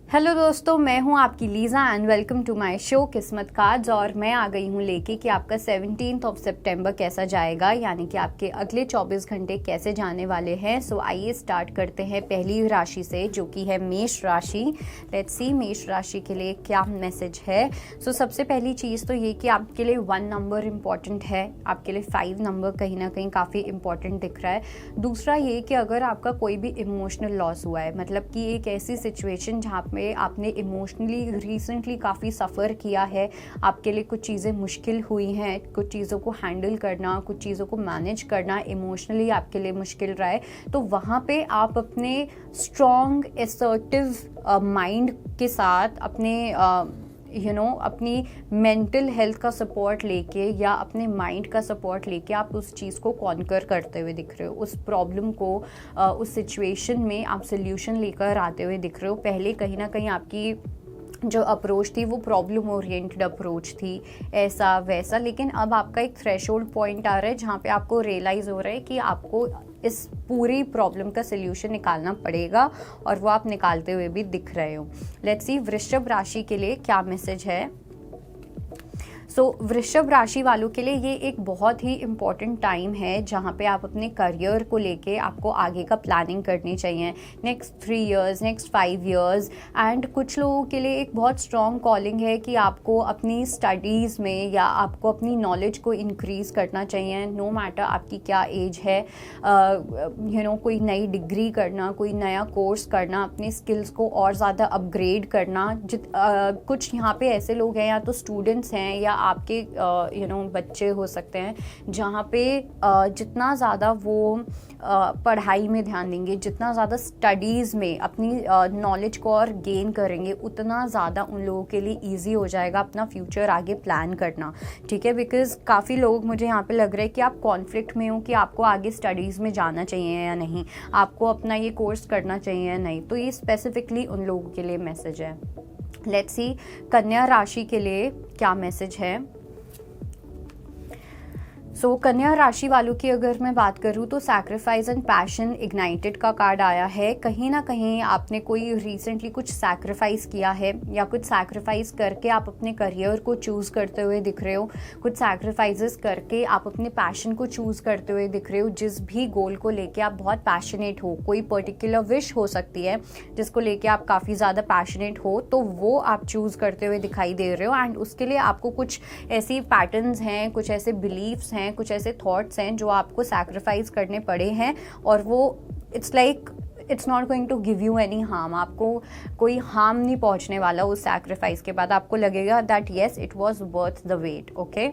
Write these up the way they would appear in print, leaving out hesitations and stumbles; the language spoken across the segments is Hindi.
हेलो दोस्तों, मैं हूं आपकी Liza and welcome to my show किस्मत कार्ड्स। और मैं आ गई हूं लेके कि आपका 17 सितंबर कैसा जाएगा, यानी कि आपके अगले 24 घंटे कैसे जाने वाले हैं। सो आइए स्टार्ट करते हैं पहली राशि से, जो कि है मेष राशि। लेट्स सी मेष राशि के लिए क्या मैसेज है। सो सबसे पहली चीज़ तो ये कि आपके लिए 1 नंबर इम्पॉर्टेंट है, आपके लिए 5 नंबर कहीं ना कहीं काफ़ी इम्पॉर्टेंट दिख रहा है। दूसरा ये कि अगर आपका कोई भी इमोशनल लॉस हुआ है, मतलब कि एक ऐसी सिचुएशन जहाँ में आपने इमोशनली रिसेंटली काफ़ी सफ़र किया है, आपके लिए कुछ चीज़ें मुश्किल हुई हैं, कुछ चीज़ों को हैंडल करना, कुछ चीज़ों को मैनेज करना इमोशनली आपके लिए मुश्किल रहा है, तो वहाँ पे आप अपने स्ट्रॉन्ग असर्टिव माइंड के साथ अपने अपनी मेंटल हेल्थ का सपोर्ट लेके या अपने माइंड का सपोर्ट लेके आप उस चीज़ को कॉन्कर करते हुए दिख रहे हो, उस प्रॉब्लम को उस सिचुएशन में आप सोल्यूशन लेकर आते हुए दिख रहे हो। पहले कहीं ना कहीं आपकी जो अप्रोच थी वो प्रॉब्लम ओरिएंटेड अप्रोच थी, ऐसा वैसा, लेकिन अब आपका एक थ्रेशोल्ड पॉइंट आ रहा है जहाँ पे आपको रियलाइज़ हो रहा है कि आपको इस पूरी प्रॉब्लम का सल्यूशन निकालना पड़ेगा, और वो आप निकालते हुए भी दिख रहे हो। लेट्स सी वृषभ राशि के लिए क्या मैसेज है। वृषभ राशि वालों के लिए ये एक बहुत ही इम्पॉर्टेंट टाइम है जहाँ पे आप अपने करियर को लेके आपको आगे का प्लानिंग करनी चाहिए, next 3 years, next 5 years. And कुछ लोगों के लिए एक बहुत स्ट्रॉन्ग कॉलिंग है कि आपको अपनी स्टडीज़ में या आपको अपनी नॉलेज को इंक्रीज़ करना चाहिए, नो मैटर आपकी क्या एज है। कोई नई डिग्री करना, कोई नया कोर्स करना, अपने स्किल्स को और ज़्यादा अपग्रेड करना। कुछ यहाँ पे ऐसे लोग हैं, या तो स्टूडेंट्स हैं या आपके बच्चे हो सकते हैं, जहाँ पे जितना ज़्यादा वो पढ़ाई में ध्यान देंगे, जितना ज़्यादा स्टडीज़ में अपनी नॉलेज को और गेन करेंगे, उतना ज़्यादा उन लोगों के लिए इजी हो जाएगा अपना फ्यूचर आगे प्लान करना। ठीक है, बिकॉज़ काफ़ी लोग मुझे यहाँ पे लग रहा है कि आप कॉन्फ्लिक्ट में हो कि आपको आगे स्टडीज़ में जाना चाहिए या नहीं, आपको अपना ये कोर्स करना चाहिए या नहीं। तो ये स्पेसिफिकली उन लोगों के लिए मैसेज है। लेट्स सी कन्या राशि के लिए क्या मैसेज है। कन्या राशि वालों की अगर मैं बात करूँ तो सैक्रिफाइस एंड पैशन इग्नाइटेड का कार्ड आया है। कहीं ना कहीं आपने कोई रिसेंटली कुछ सैक्रिफाइस किया है, या कुछ सैक्रिफाइस करके आप अपने करियर को चूज़ करते हुए दिख रहे हो, कुछ सैक्रिफाइसेस करके आप अपने पैशन को चूज़ करते हुए दिख रहे हो। जिस भी गोल को लेके आप बहुत पैशनेट हो, कोई पर्टिकुलर विश हो सकती है जिसको लेके आप काफ़ी ज़्यादा पैशनेट हो, तो वो आप चूज़ करते हुए दिखाई दे रहे हो। एंड उसके लिए आपको कुछ ऐसी पैटर्न्स हैं, कुछ ऐसे बिलीव्स हैं, कुछ ऐसे थॉट्स हैं जो आपको सैक्रिफाइस करने पड़े हैं, और वो it's not going to give you any harm. आपको कोई हार्म नहीं पहुंचने वाला उस सैक्रिफाइस के बाद। आपको लगेगा that yes it was worth the wait. Okay,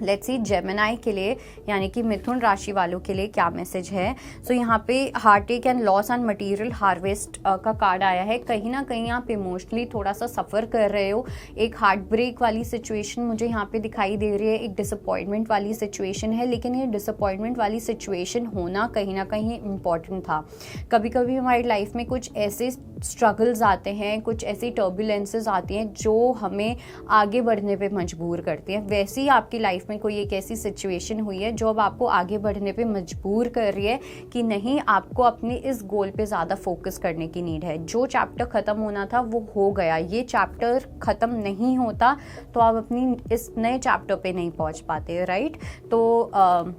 let's see Gemini के लिए, यानी कि मिथुन राशि वालों के लिए क्या मैसेज है। यहाँ पे Heartect and loss and material harvest का कार्ड आया है। कहीं ना कहीं आप इमोशनली थोड़ा सा सफ़र कर रहे हो, एक हार्ट ब्रेक वाली सिचुएशन मुझे यहाँ पे दिखाई दे रही है, एक डिसअपॉइंटमेंट वाली सिचुएशन है। लेकिन ये डिसअपॉइंटमेंट वाली सिचुएशन होना कहीं ना कहीं इम्पॉर्टेंट था। कभी कभी हमारी लाइफ में कुछ ऐसे स्ट्रगल्स आते हैं, कुछ ऐसी टर्बुलेंसेस आती हैं जो हमें आगे बढ़ने पे मजबूर करती हैं। वैसे ही आपकी लाइफ में कोई एक ऐसी सिचुएशन हुई है जो अब आपको आगे बढ़ने पे मजबूर कर रही है कि नहीं, आपको अपने इस गोल पे ज़्यादा फोकस करने की नीड है। जो चैप्टर ख़त्म होना था वो हो गया, ये चैप्टर ख़त्म नहीं होता तो आप अपनी इस नए चैप्टर पे नहीं पहुंच पाते, राइट। तो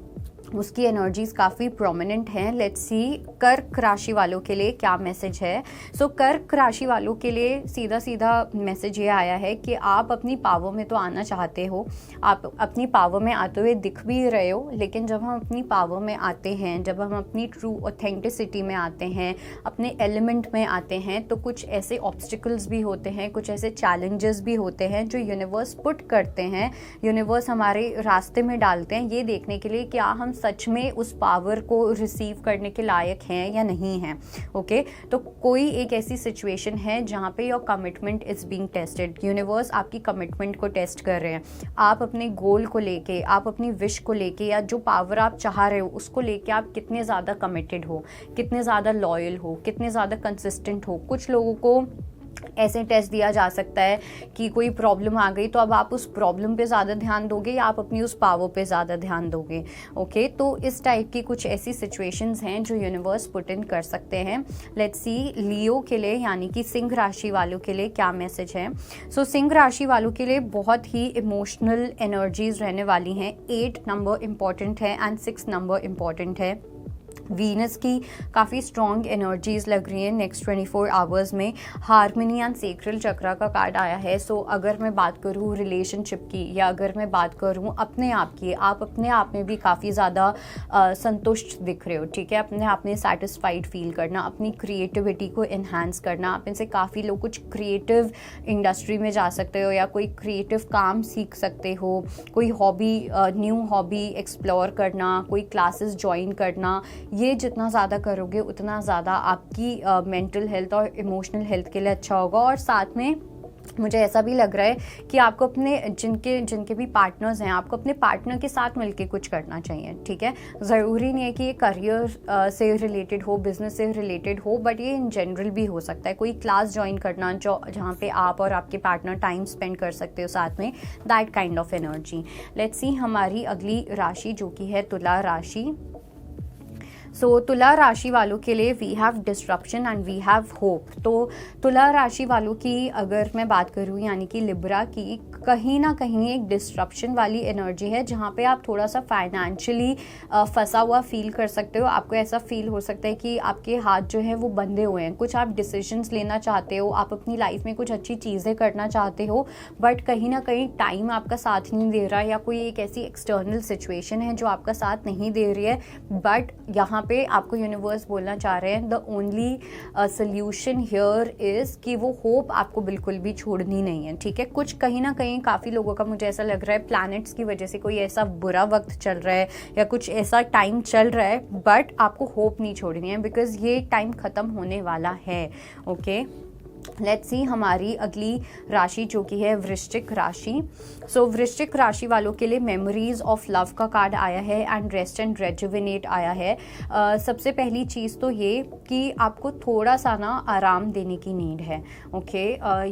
उसकी एनर्जीज काफ़ी प्रोमिनेंट हैं। लेट्स सी कर्क राशि वालों के लिए क्या मैसेज है। कर्क राशि वालों के लिए सीधा सीधा मैसेज ये आया है कि आप अपनी पावर में तो आना चाहते हो, आप अपनी पावर में आते हुए दिख भी रहे हो, लेकिन जब हम अपनी पावर में आते हैं, जब हम अपनी ट्रू ऑथेंटिसिटी में आते हैं, अपने एलिमेंट में आते हैं, तो कुछ ऐसे ऑब्स्टिकल्स भी होते हैं, कुछ ऐसे चैलेंजेस भी होते हैं जो यूनिवर्स पुट करते हैं, यूनिवर्स हमारे रास्ते में डालते हैं, ये देखने के लिए क्या हम सच में उस पावर को रिसीव करने के लायक हैं या नहीं हैं। ओके, तो कोई एक ऐसी सिचुएशन है जहाँ पे your commitment is being tested. Universe आपकी कमिटमेंट को टेस्ट कर रहे हैं। आप अपने गोल को लेके, आप अपनी विश को लेके, या जो पावर आप चाह रहे हो उसको लेके आप कितने ज़्यादा कमिटेड हो, कितने ज़्यादा लॉयल हो, कितने ज़्यादा कंसिस्टेंट हो। कुछ लोगों को ऐसे टेस्ट दिया जा सकता है कि कोई प्रॉब्लम आ गई तो अब आप उस प्रॉब्लम पे ज़्यादा ध्यान दोगे या आप अपनी उस पावर पे ज़्यादा ध्यान दोगे। ओके, तो इस टाइप की कुछ ऐसी सिचुएशंस हैं जो यूनिवर्स पुट इन कर सकते हैं। लेट्स सी लियो के लिए यानी कि सिंह राशि वालों के लिए क्या मैसेज है। सो सिंह राशि वालों के लिए बहुत ही इमोशनल एनर्जीज रहने वाली हैं। 8 नंबर इम्पॉर्टेंट है एंड 6 नंबर इम्पॉर्टेंट है। वीनस की काफ़ी स्ट्रॉन्ग एनर्जीज लग रही हैं नेक्स्ट 24 आवर्स में। हार्मनी एंड सेक्रल चक्रा का कार्ड आया है। सो अगर मैं बात करूँ रिलेशनशिप की या अगर मैं बात करूँ अपने आप की, आप अपने आप में भी काफ़ी ज़्यादा संतुष्ट दिख रहे हो, ठीक है। अपने आप में सेटिस्फाइड फील करना, अपनी क्रिएटिविटी को इन्हांस करना। आप इनसे काफ़ी लोग कुछ क्रिएटिव इंडस्ट्री में जा सकते हो या कोई क्रिएटिव काम सीख सकते हो, कोई हॉबी, न्यू हॉबी एक्सप्लोर करना, कोई क्लासेस ज्वाइन करना। ये जितना ज़्यादा करोगे उतना ज़्यादा आपकी मेंटल हेल्थ और इमोशनल हेल्थ के लिए अच्छा होगा। और साथ में मुझे ऐसा भी लग रहा है कि आपको अपने जिनके भी पार्टनर्स हैं, आपको अपने पार्टनर के साथ मिलके कुछ करना चाहिए, ठीक है। ज़रूरी नहीं है कि ये करियर से रिलेटेड हो, बिजनेस से रिलेटेड हो, बट ये इन जनरल भी हो सकता है। कोई क्लास ज्वाइन करना जो जहाँ पे आप और आपके पार्टनर टाइम स्पेंड कर सकते हो साथ में, that kind of energy. Let's see हमारी अगली राशि जो कि है तुला राशि। सो तुला राशि वालों के लिए we have disruption and we have hope. तो तुला राशि वालों की अगर मैं बात करूँ यानी कि लिब्रा की, कहीं ना कहीं एक डिस्ट्रप्शन वाली एनर्जी है जहाँ पे आप थोड़ा सा फाइनेंशियली फंसा हुआ फील कर सकते हो। आपको ऐसा फील हो सकता है कि आपके हाथ जो है वो बंधे हुए हैं। कुछ आप डिसीजंस लेना चाहते हो, आप अपनी लाइफ में कुछ अच्छी चीज़ें करना चाहते हो, बट कहीं ना कहीं टाइम आपका साथ नहीं दे रहा, या कोई एक ऐसी एक्सटर्नल सिचुएशन है जो आपका साथ नहीं दे रही है। बट यहाँ पे आपको यूनिवर्स बोलना चाह रहे हैं the only solution here is कि वो होप आपको बिल्कुल भी छोड़नी नहीं है, ठीक है। कुछ कहीं ना कहीं काफ़ी लोगों का मुझे ऐसा लग रहा है प्लैनेट्स की वजह से कोई ऐसा बुरा वक्त चल रहा है या कुछ ऐसा टाइम चल रहा है, बट आपको होप नहीं छोड़नी है बिकॉज ये टाइम ख़त्म होने वाला है। ओके, लेट्स सी हमारी अगली राशि जो कि है वृश्चिक राशि। सो वृश्चिक राशि वालों के लिए मेमोरीज ऑफ लव का कार्ड आया है एंड रेस्ट एंड रेजुविनेट आया है। सबसे पहली चीज़ तो ये कि आपको थोड़ा सा ना आराम देने की नीड है। ओके,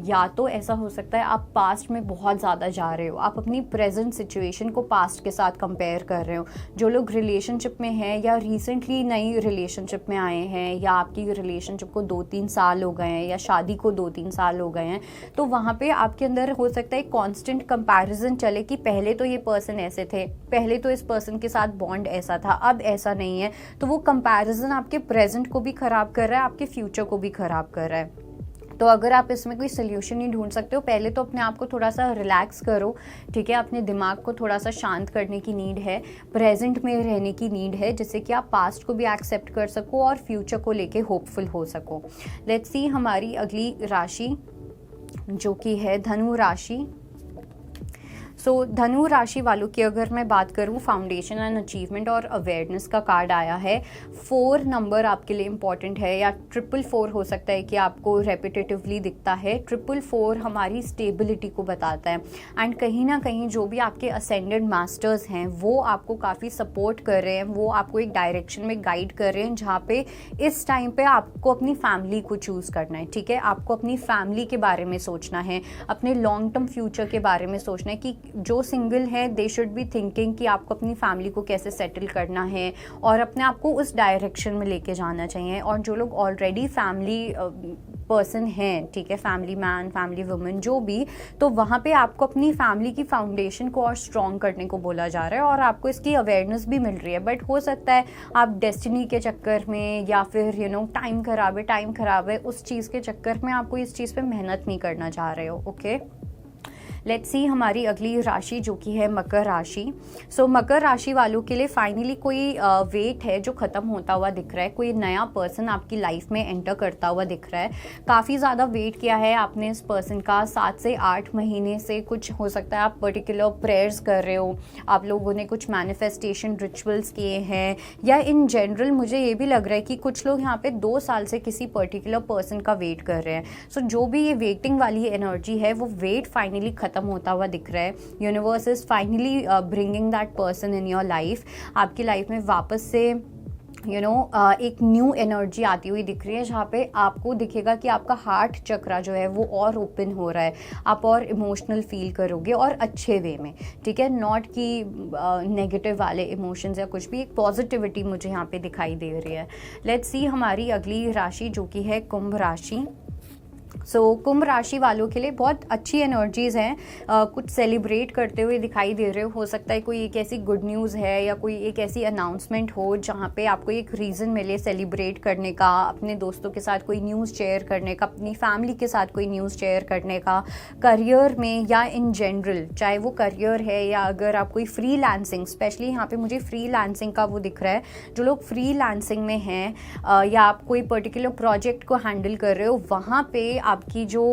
या तो ऐसा हो सकता है आप पास्ट में बहुत ज़्यादा जा रहे हो, आप अपनी प्रेजेंट सिचुएशन को पास्ट के साथ कंपेयर कर रहे हो। जो लोग रिलेशनशिप में हैं या रिसेंटली नई रिलेशनशिप में आए हैं या आपकी रिलेशनशिप को 2-3 साल हो गए हैं या शादी को 2-3 साल हो गए हैं, तो वहाँ पे आपके अंदर हो सकता है कांस्टेंट कंपैरिजन चले कि पहले तो ये पर्सन ऐसे थे, पहले तो इस पर्सन के साथ बॉन्ड ऐसा था, अब ऐसा नहीं है। तो वो कंपैरिजन आपके प्रेजेंट को भी खराब कर रहा है, आपके फ्यूचर को भी खराब कर रहा है। तो अगर आप इसमें कोई सोल्यूशन नहीं ढूंढ सकते हो, पहले तो अपने आप को थोड़ा सा रिलैक्स करो, ठीक है। अपने दिमाग को थोड़ा सा शांत करने की नीड है, प्रेजेंट में रहने की नीड है, जिससे कि आप पास्ट को भी एक्सेप्ट कर सको और फ्यूचर को लेके होपफुल हो सको। लेट्स सी हमारी अगली राशि जो कि है धनु राशि। सो धनु राशि वालों की अगर मैं बात करूँ, फाउंडेशन एंड अचीवमेंट और अवेयरनेस का कार्ड आया है। 4 नंबर आपके लिए इंपॉर्टेंट है, या 444 हो सकता है कि आपको रेपिटेटिवली दिखता है। 444 हमारी स्टेबिलिटी को बताता है एंड कहीं ना कहीं जो भी आपके असेंडेड मास्टर्स हैं वो आपको काफ़ी सपोर्ट कर रहे हैं, वो आपको एक डायरेक्शन में गाइड कर रहे हैं जहाँ पे इस टाइम पे आपको अपनी फैमिली को चूज़ करना है, ठीक है। आपको अपनी फैमिली के बारे में सोचना है, अपने लॉन्ग टर्म फ्यूचर के बारे में सोचना है कि जो सिंगल है दे शुड बी थिंकिंग कि आपको अपनी फैमिली को कैसे सेटल करना है और अपने आप को उस डायरेक्शन में लेके जाना चाहिए। और जो लोग ऑलरेडी फैमिली पर्सन हैं, ठीक है, फैमिली मैन, फैमिली वुमेन, जो भी, तो वहाँ पे आपको अपनी फैमिली की फाउंडेशन को और स्ट्रॉन्ग करने को बोला जा रहा है और आपको इसकी अवेयरनेस भी मिल रही है। बट हो सकता है आप डेस्टिनी के चक्कर में या फिर टाइम खराब है उस चीज़ के चक्कर में आपको इस चीज़ पे मेहनत नहीं करना चाह रहे हो। ओके, लेट्स सी हमारी अगली राशि जो कि है मकर राशि। सो मकर राशि वालों के लिए फाइनली कोई वेट है जो ख़त्म होता हुआ दिख रहा है, कोई नया पर्सन आपकी लाइफ में एंटर करता हुआ दिख रहा है। काफ़ी ज़्यादा वेट किया है आपने इस पर्सन का, 7 से 8 महीने से कुछ हो सकता है आप पर्टिकुलर प्रेयर्स कर रहे हो, आप लोगों ने कुछ मैनिफेस्टेशन रिचुअल्स किए हैं, या इन जनरल मुझे ये भी लग रहा है कि कुछ लोग यहाँ पे 2 साल से किसी पर्टिकुलर पर्सन का वेट कर रहे हैं। सो जो भी ये वेटिंग वाली एनर्जी है वो वेट फाइनली खत्म होता हुआ दिख रहा है। Universe is finally bringing that person in your life. आपकी लाइफ में वापस से एक न्यू एनर्जी आती हुई दिख रही है, जहाँ पे आपको दिखेगा कि आपका हार्ट चक्रा जो है वो और ओपन हो रहा है, आप और इमोशनल फील करोगे और अच्छे वे में, ठीक है, नॉट कि नेगेटिव वाले इमोशंस या कुछ भी, एक पॉजिटिविटी मुझे यहाँ पे दिखाई दे रही है। लेट्स सी हमारी अगली राशि जो कि है कुंभ राशि। कुंभ राशि वालों के लिए बहुत अच्छी एनर्जीज़ हैं, कुछ सेलिब्रेट करते हुए दिखाई दे रहे हो सकता है कोई एक ऐसी गुड न्यूज़ है या कोई एक ऐसी अनाउंसमेंट हो जहाँ पे आपको एक रीज़न मिले सेलिब्रेट करने का, अपने दोस्तों के साथ कोई न्यूज़ शेयर करने का, अपनी फैमिली के साथ कोई न्यूज़ शेयर करने का, करियर में या इन जनरल, चाहे वो करियर है या अगर आप कोई फ्रीलांसिंग, स्पेशली यहाँ पे मुझे फ्रीलांसिंग का वो दिख रहा है, जो लोग फ्रीलांसिंग में हैं या आप कोई पर्टिकुलर प्रोजेक्ट को हैंडल कर रहे हो, वहाँ पे आपकी जो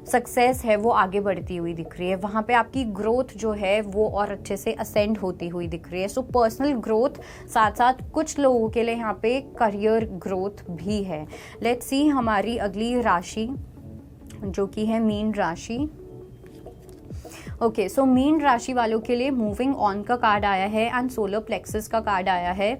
सक्सेस है वो आगे बढ़ती हुई दिख रही है, वहाँ पे आपकी ग्रोथ जो है वो और अच्छे से असेंड होती हुई दिख रही है। सो पर्सनल ग्रोथ साथ साथ कुछ लोगों के लिए यहाँ पे करियर ग्रोथ भी है। लेट्स सी हमारी अगली राशि जो कि है मीन राशि। ओके, सो मीन राशि वालों के लिए मूविंग ऑन का कार्ड आया है एंड सोलर प्लेक्सस का कार्ड आया है।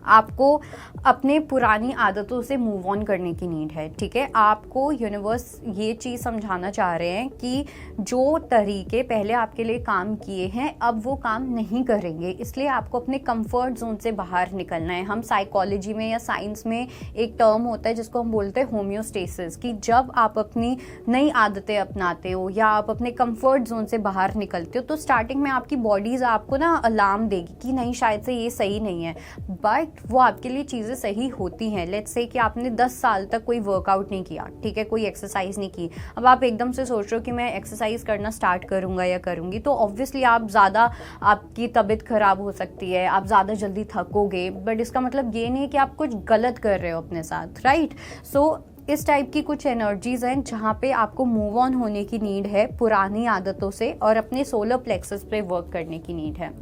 आपको अपने पुरानी आदतों से मूव ऑन करने की नीड है, ठीक है। आपको यूनिवर्स ये चीज़ समझाना चाह रहे हैं कि जो तरीके पहले आपके लिए काम किए हैं अब वो काम नहीं करेंगे, इसलिए आपको अपने कंफर्ट जोन से बाहर निकलना है। हम साइकोलॉजी में या साइंस में एक टर्म होता है जिसको हम बोलते हैं होम्योस्टेसिस, कि जब आप अपनी नई आदतें अपनाते हो या आप अपने कंफर्ट जोन से बाहर निकलते हो तो स्टार्टिंग में आपकी बॉडीज़ आपको ना अलार्म देगी कि नहीं, शायद से ये सही नहीं है, बट वो आपके लिए चीज़ें सही होती हैं। लेट्स से कि आपने 10 साल तक कोई वर्कआउट नहीं किया, ठीक है, कोई एक्सरसाइज नहीं की, अब आप एकदम से सोच रहे हो कि मैं एक्सरसाइज करना स्टार्ट करूंगा या करूंगी, तो ऑब्वियसली आप ज़्यादा, आपकी तबीयत खराब हो सकती है, आप ज़्यादा जल्दी थकोगे, बट इसका मतलब ये नहीं कि आप कुछ गलत कर रहे हो अपने साथ, राइट। सो इस टाइप की कुछ एनर्जीज हैं जहाँ पे आपको मूव ऑन होने की नीड है पुरानी आदतों से और अपने सोलर प्लेक्सस पे वर्क करने की नीड है।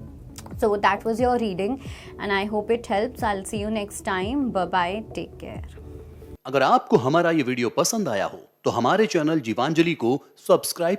So that was your reading and I hope it helps. I'll see you next time. Bye bye. Take care. अगर आपको हमारा ये वीडियो पसंद आया हो तो हमारे चैनल जीवांजलि को सब्सक्राइब